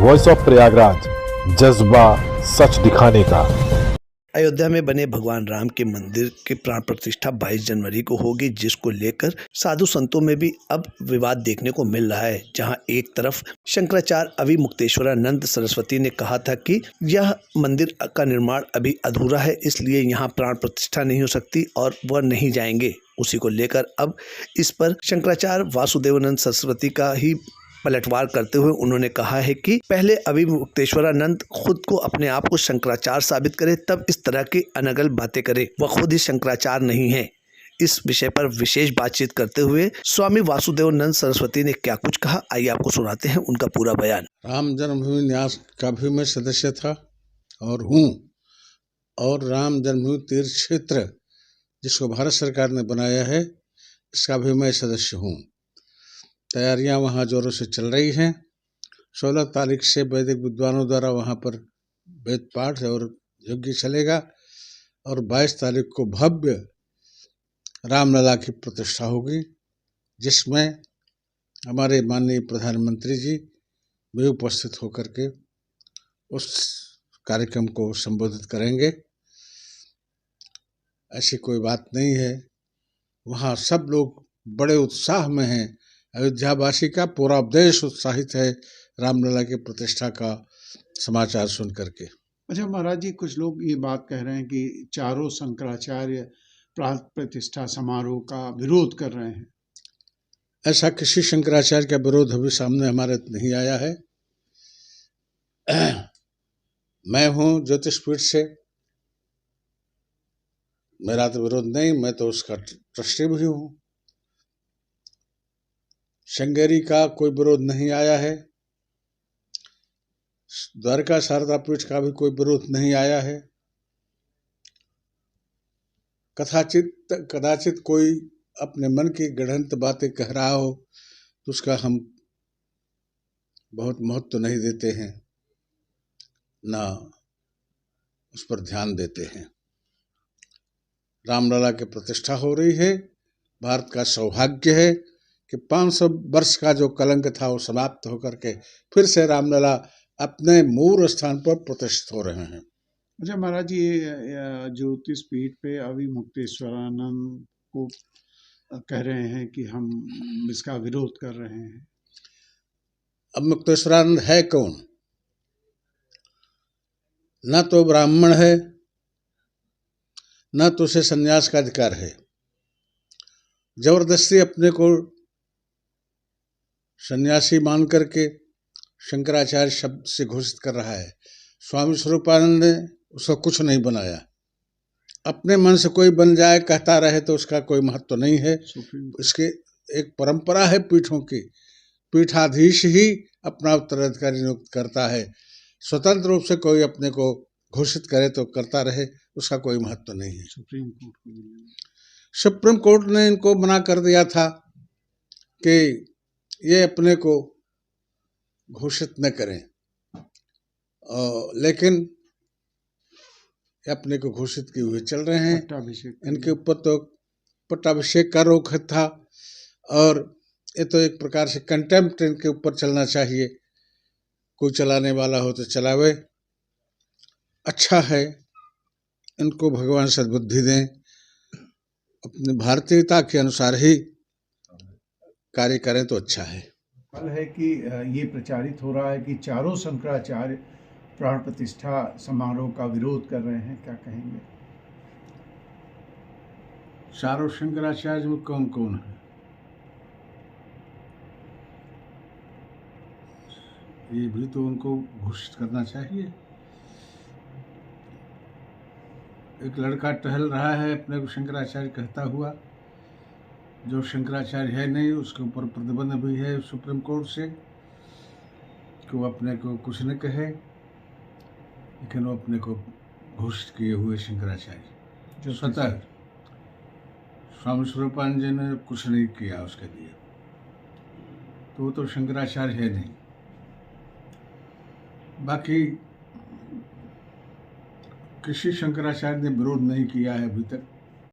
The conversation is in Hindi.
वॉइस ऑफ प्रयागराज, जज्बा सच दिखाने का। अयोध्या में बने भगवान राम के मंदिर की प्राण प्रतिष्ठा 22 जनवरी को होगी, जिसको लेकर साधु संतों में भी अब विवाद देखने को मिल रहा है। जहां एक तरफ शंकराचार्य अविमुक्तेश्वरानंद सरस्वती ने कहा था कि यह मंदिर का निर्माण अभी अधूरा है, इसलिए यहां प्राण प्रतिष्ठा नहीं हो सकती और वह नहीं जाएंगे। उसी को लेकर अब इस पर शंकराचार्य वासुदेवानंद सरस्वती का ही पलटवार करते हुए उन्होंने कहा है कि पहले अविमुक्तेश्वरानंद खुद को अपने आप को शंकराचार्य साबित करे, तब इस तरह की अनगल बातें करे। वह खुद ही शंकराचार्य नहीं है। इस विषय पर विशेष बातचीत करते हुए स्वामी वासुदेवानंद सरस्वती ने क्या कुछ कहा, आइए आपको सुनाते हैं उनका पूरा बयान। राम जन्मभूमि न्यास का भी मैं सदस्य था और हूँ, और राम जन्मभूमि तीर्थ क्षेत्र जिसको भारत सरकार ने बनाया है, इसका भी मैं सदस्य हूँ। तैयारियां वहाँ जोरों से चल रही हैं। 16 तारीख से वैदिक विद्वानों द्वारा वहाँ पर वेद पाठ और यज्ञ चलेगा और 22 तारीख को भव्य रामलला की प्रतिष्ठा होगी, जिसमें हमारे माननीय प्रधानमंत्री जी भी उपस्थित होकर के उस कार्यक्रम को संबोधित करेंगे। ऐसी कोई बात नहीं है, वहाँ सब लोग बड़े उत्साह में हैं। अयोध्यावासी का पूरा देश उत्साहित है रामलला की प्रतिष्ठा का समाचार सुन करके। अच्छा महाराज जी, कुछ लोग ये बात कह रहे हैं कि चारों शंकराचार्य प्राण प्रतिष्ठा समारोह का विरोध कर रहे हैं। ऐसा किसी शंकराचार्य का विरोध अभी सामने हमारे नहीं आया है। मैं हूँ ज्योतिषपीठ से, मेरा तो विरोध नहीं, मैं तो उसका ट्रस्टी भी हूँ। श्रृंगेरी का कोई विरोध नहीं आया है, द्वारका शारदा पीठ का भी कोई विरोध नहीं आया है। कदाचित कोई अपने मन की गढ़ंत बातें कह रहा हो तो उसका हम बहुत महत्व तो नहीं देते हैं, ना उस पर ध्यान देते हैं। रामलला की प्रतिष्ठा हो रही है। भारत का सौभाग्य है कि 500 वर्ष का जो कलंक था वो समाप्त होकर के फिर से रामलला अपने मूल स्थान पर प्रतिष्ठित हो रहे हैं। अच्छा महाराज जी, ये ज्योतिष पीठ पे अविमुक्तेश्वरानंद को कह रहे हैं कि हम इसका विरोध कर रहे हैं। अब मुक्तेश्वरानंद है कौन? न तो ब्राह्मण है, न तो उसे संन्यास का अधिकार है। जबरदस्ती अपने को सन्यासी मान करके शंकराचार्य शब्द से घोषित कर रहा है। स्वामी स्वरूपानंद ने उसका कुछ नहीं बनाया। अपने मन से कोई बन जाए कहता रहे तो उसका कोई महत्व नहीं है। इसके एक परंपरा है पीठों की, पीठाधीश ही अपना उत्तराधिकारी नियुक्त करता है। स्वतंत्र रूप से कोई अपने को घोषित करे तो करता रहे, उसका कोई महत्व नहीं है। सुप्रीम कोर्ट ने इनको मना कर दिया था कि ये अपने को घोषित न करें, लेकिन अपने को घोषित किए हुए चल रहे हैं। इनके ऊपर तो पट्टाभिषेक का रोक था और ये तो एक प्रकार से कंटेम्प्ट इनके ऊपर चलना चाहिए। कोई चलाने वाला हो तो चलावे, अच्छा है। इनको भगवान सद्बुद्धि दें, अपनी भारतीयता के अनुसार ही कार्य करें तो अच्छा है। कल है कि ये प्रचारित हो रहा है कि चारों शंकराचार्य प्राण प्रतिष्ठा समारोह का विरोध कर रहे हैं, क्या कहेंगे? चारों शंकराचार्य में कौन कौन है? ये भी तो उनको घोषित करना चाहिए। एक लड़का टहल रहा है अपने को शंकराचार्य कहता हुआ, जो शंकराचार्य है नहीं, उसके ऊपर प्रतिबंध भी है सुप्रीम कोर्ट से कि वो अपने को कुछ न कहे, लेकिन वो अपने को घोषित किए हुए शंकराचार्य जो स्वतः स्वामी स्वरूपानंद जी ने कुछ नहीं किया उसके लिए, तो वो तो शंकराचार्य है नहीं। बाकी किसी शंकराचार्य ने विरोध नहीं किया है अभी तक।